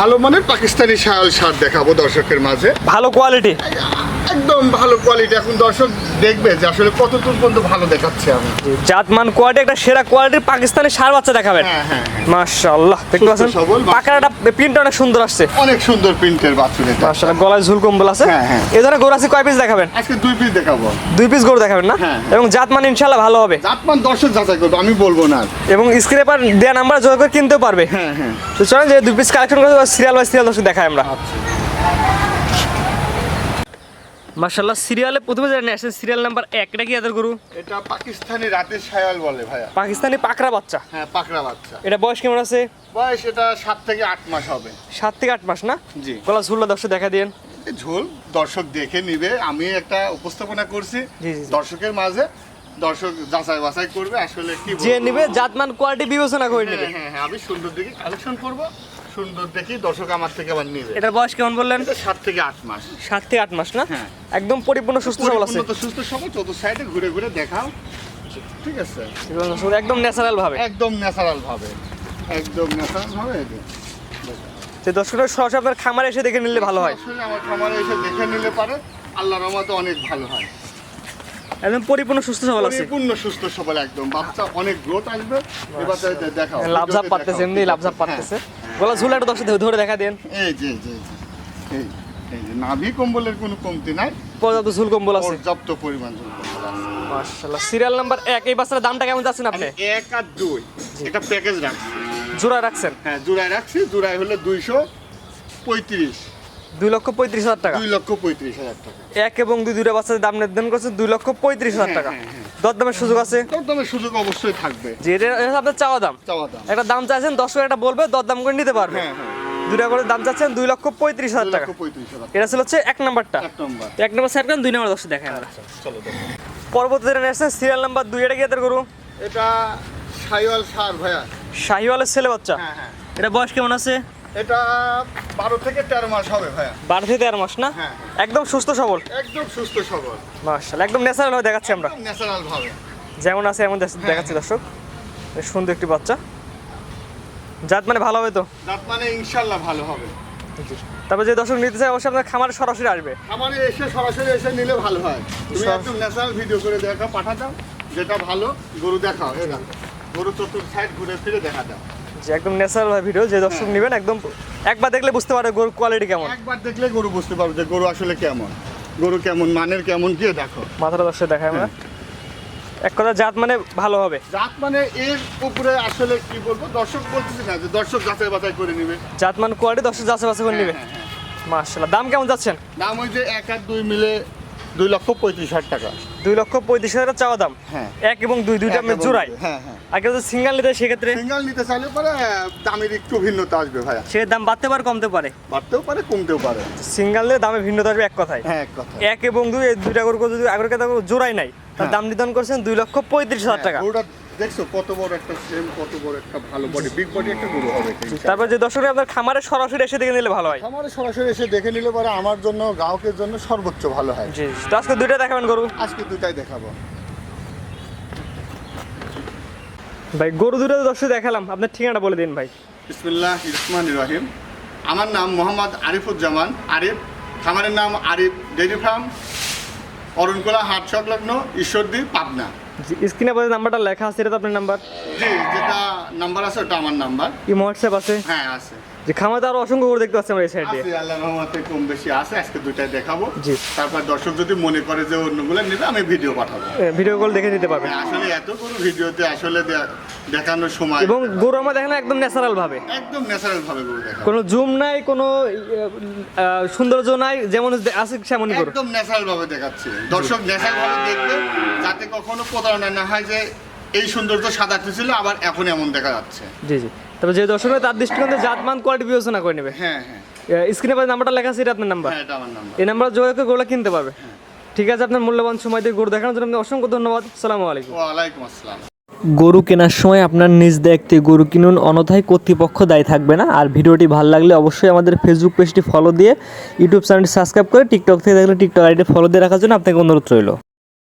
ভালো মানের পাকিস্তানি শায়াল সার দেখাবো দর্শকের মাঝে। ভালো কোয়ালিটি, একদম ভালো কোয়ালিটি। এখন দর্শক দেখবে যে আসলে কতটুকু পর্যন্ত ভালো দেখাচ্ছে আমি। জাতমান কোয়ালিটি, একটা সেরা কোয়ালিটির পাকিস্তানি ষাঁড় বাচ্চা দেখাবেন। হ্যাঁ হ্যাঁ, মাশাআল্লাহ, দেখতে পাচ্ছেন পাকড়াটা প্রিন্ট অনেক সুন্দর আসছে, অনেক সুন্দর প্রিন্টের বাছুর এটা। মাশাআল্লাহ, গলায় ঝুল কম্বল আছে। হ্যাঁ হ্যাঁ, এই ধরনের গরু আছে কয় পিস দেখাবেন? আজকে 2 পিস দেখাবো। 2 পিস গরু দেখাবেন না? হ্যাঁ। এবং জাতমান ইনশাআল্লাহ ভালো হবে। জাতমান দর্শক যাচাই করবো, আমি বলবো না। এবং স্ক্রিনে পর দেয়া নাম্বার যোগ করে কিনতেও পারবে। হ্যাঁ হ্যাঁ, তো চলেন যে 2 পিস কালেকশন করে সিরিয়াল বাই সিরিয়াল দর্শক দেখাই আমরা। মাশাআল্লাহ, সিরিয়ালে প্রথমে যেটা নিয়ে আসছে সিরিয়াল নাম্বার 1, এটা কি এদের গরু? এটা পাকিস্তানি রাতের শায়াল বলে ভাইয়া। পাকিস্তানি পাকড়া বাচ্চা। হ্যাঁ, পাকড়া বাচ্চা। এটা বয়স কেমন আছে? বয়স এটা 7 থেকে 8 মাস হবে। 7 থেকে 8 মাস না? জি। গলা ঝুলটা দর্শক দেখা দিন। এই ঝোল দর্শক দেখে নিবে, আমি একটা উপস্থাপনা করছি জি, জি, জি। দর্শকের মাঝে। দর্শক যাচাই বাছাই করবে আসলে কি যে নিবে জাতমান কোয়ালিটি বিবেচনা করে নিবে। হ্যাঁ হ্যাঁ, আমি সুন্দর দেখে কালেকশন করব, সুন্দর দেখি দর্শক আমার থেকে আবার নিবে। এটার বয়স কেমন বললেন? এটা 7 থেকে 8 মাস। 7 থেকে 8 মাস না? হ্যাঁ। একদম পরিপূর্ণ সুস্থ সবল আছে। পরিপূর্ণ তো সুস্থ সবল, চতুর্থ সাইডে ঘুরে ঘুরে দেখাও। ঠিক আছে, একদম ন্যাচারাল ভাবে, একদম ন্যাচারাল ভাবে, একদম ন্যাচারাল ভাবে। যে দর্শকরা সরাসরি আপনার খামারে এসে দেখে নিলে ভালো হয়। আসলে আমার খামারে এসে দেখে নিলে পারে, আল্লাহর রহমতে অনেক ভালো হয়। একদম পরিপূর্ণ সুস্থ সবল আছে, পরিপূর্ণ সুস্থ সবল একদম। বাচ্চা অনেক গ্রোথ আসবে। এবার দেখাও, লাভঝাপ পারতেছে, এমনি লাভঝাপ পারতেছে। গলা ঝুল একটা দর্শক ধরে দেখা দেন। এই যে এই এই যে নাভি কম্বলের কোনো কমতি নাই, পর্যাপ্ত ঝুল কম্বল আছে, পর্যাপ্ত পরিমাণ ঝুল কম্বল আছে। মাশাআল্লাহ। সিরিয়াল নাম্বার 1, এই বাচ্চার দামটা কেমন যাচ্ছেন আপনি? 1 আর 2 এটা প্যাকেজ রাখছি। জোড়া রাখছেন? হ্যাঁ, জোড়ায় রাখছি। জোড়ায় হলো 235, 2,35,000 টাকা। 2,35,000 টাকা। 1 এবং 2 দুইটা বাচ্চাদের দাম নির্ধারণ করছেন 2,35,000 টাকা। হ্যাঁ, হ্যাঁ, দরদামের সুযোগ আছে? দরদামের সুযোগ অবশ্যই থাকবে। যে এটা আপনার চাওয়া দাম, চাওয়া দাম। একটা দাম চাইছেন, দর্শক একটা বলবে, দরদাম করে নিতে পারবে। হ্যাঁ হ্যাঁ, দুইটা করে দাম চাচ্ছেন 2,35,000 টাকা। 2,35,000 এটা ছিল হচ্ছে 1 নাম্বারটা। 1 নম্বর। 1 নাম্বার সেট করেন, 2 নাম্বার দর্শক দেখায় আমরা। চলো দেখো। পরবর্তীতে আসছে সিরিয়াল নাম্বার 2, এটা কি এদের গরু? এটা শাইওয়াল সার ভাইয়া। শাহিওয়ালের ছেলে বাচ্চা। হ্যাঁ হ্যাঁ, এটা বয়স কেমন আছে? এটা 12 থেকে 13 মাস হবে ভাইয়া। 12 থেকে 13 মাস না? হ্যাঁ। একদম সুস্থ সবল, একদম সুস্থ সবল, মাশাআল্লাহ, একদম ন্যাচারাল ভাবে দেখাচ্ছি আমরা। ন্যাচারাল ভাবে যেমন আছে এমন দেখাচ্ছি দর্শক। বেশ সুন্দর একটি বাচ্চা। জাত মানে ভালো হবে তো? দাঁত মানে ইনশাআল্লাহ ভালো হবে। তারপর যে দর্শক নিতে চায় অবশ্যই আপনার খামারে সরাসরি আসবে। খামারে এসে সরাসরি এসে নিলে ভালো হয়। তুমি একদম ন্যাচারাল ভিডিও করে দেখা পাঠা দাও, যেটা ভালো গরু দেখাও। এটা গরু চতুর্থ সাইড ঘুরে ফিরে দেখা দাও, যে একদম ন্যাচারাল ভাবে ভিডিও, যে দর্শক নেবেন একদম একবার দেখলে বুঝতে পারবে গরুর কোয়ালিটি কেমন। একবার দেখলে গরু বুঝতে পারবে যে গরু আসলে কেমন, গরু কেমন মানের, কেমন গিয়ে দেখো। মাথাটা দর্শক দেখায় আমরা। এক কথা জাত মানে ভালো হবে। জাত মানে এর উপরে আসলে কি বলবো, দর্শক বলতেছি না যে দর্শক যাচাই বাছাই করে নিবে। জাত মানে কোয়ালিটি দর্শক যাচাই বাছাই করে নেবে। হ্যাঁ, হ্যাঁ, হ্যাঁ। মাশাআল্লাহ। দাম কেমন যাচ্ছেন? দাম ওই যে 1 আর 2 মিলে 2,35,000 টাকা। 2,35,000 চাওয়া দাম। হ্যাঁ। 1 এবং 2 দুইটা এক এবং জোড়াই। দুই, হ্যাঁ হ্যাঁ। আগে যদি সিঙ্গেল নিতে সেক্ষেত্রে সিঙ্গেল নিতে চাইলে পরে দামের একটু ভিন্নতা আসবে ভাইয়া। সে দাম বাড়তে পারে কমতে পারে, বাড়তেও পারে কমতেও পারে। সিঙ্গেল নিলে দামে ভিন্নতা আসবে এক কথায়। হ্যাঁ, এক কথা। 1 এবং 2 এই দুইটা গরু যদি আগের কথা জোড়াই নাই, তার হ্যাঁ। দাম নির্ধারণ করছেন 2,35,000 টাকা। গরুটা দেখছো কত বড় একটা ফ্রেম, কত বড় একটা ভালো বডি, বিগ বডি একটা গরু হবে। তারপর যে দর্শকরা আপনার খামারে সরাসরি এসে দেখে নিলে ভালো হয়। আমারে সরাসরি এসে দেখে নিলে পরে আমার জন্য, গ্রাহকের জন্য সর্বোচ্চ ভালো হয়। জি, তো আজকে দুইটা দেখাবেন গরু? আজকে দুটাই দেখাবো ভাই। গরু দুটো দর্শক দেখালাম, আপনার ঠিকানাটা বলে দিন ভাই। বিসমিল্লাহির রহমানির রহিম। আমার নাম মোহাম্মদ আরিফুজ্জামান আরিফ। খামারের নাম আরিফ ডেইরি ফার্ম, অরুণকোলা হাট সংলগ্ন, ঈশ্বরদী, পাবনা। স্ক্রিনে পরে নাম্বারটা লেখা আছে, এটা তো আপনার নাম্বার? জি, যেটা নাম্বার আছে ওটা আমার নাম্বার। কি হোয়াটসঅ্যাপ আছে? হ্যাঁ আছে। যে খামারে আরো অসংখ্য গরু দেখতে পাচ্ছি আমরা এই সাইড দিয়ে। আছে, আল্লাহর রহমতে কম বেশি আছে। আজকে দুটাই দেখাবো। জি। তারপর দর্শক যদি মনে করে যে অন্যগুলো নেবে, আমি ভিডিও পাঠাবো। ভিডিও কল দেখে নিতে পারবেন। আসলে এত কোনো ভিডিওতে আসলে দেখানোর সময়, এবং গরু আমরা দেখেন একদম ন্যাচারাল ভাবে, একদম ন্যাচারাল ভাবে গরু দেখাবো। কোনো জুম নাই, কোনো সৌন্দর্য নাই, যেমন আছে সেমনই গরু। একদম ন্যাচারাল ভাবে দেখাচ্ছি। দর্শক ন্যাচারাল ভাবে দেখবে, যাতে কখনো প্রতারণা না হয় যে এই সৌন্দর্য সাদা ছিল আবার এখন এমন দেখা যাচ্ছে। জি জি। তবে যে দর্শক তার দৃষ্টিকোণে জাতমান কোয়ালিটি বিবেচনা করে নেবে। হ্যাঁ হ্যাঁ, স্ক্রিনে পরে নাম্বারটা লেখা আছে, এটা আপনার নাম্বার। হ্যাঁ এটা আমার নাম্বার। এই নাম্বার যোগাযোগ করে গরুটা কিনতে পারবে। ঠিক আছে, আপনার মূল্যবান সময় দিয়ে গরু দেখানোর জন্য আপনাকে অসংখ্য ধন্যবাদ। আসসালামু আলাইকুম। ওয়ালাইকুম আসসালাম। গরু কেনার সময় আপনার নিজ দায়িত্বে গরু কিনুন, অন্যথায় কর্তৃপক্ষ দায়ী থাকবে না। আর ভিডিওটি ভালো লাগলে অবশ্যই আমাদের ফেসবুক পেজটি ফলো দিয়ে, ইউটিউব চ্যানেলটি সাবস্ক্রাইব করে, টিকটক থেকে দেখলে টিকটক আইডি ফলো দিয়ে রাখার জন্য আপনাকে অনুরোধ রইল।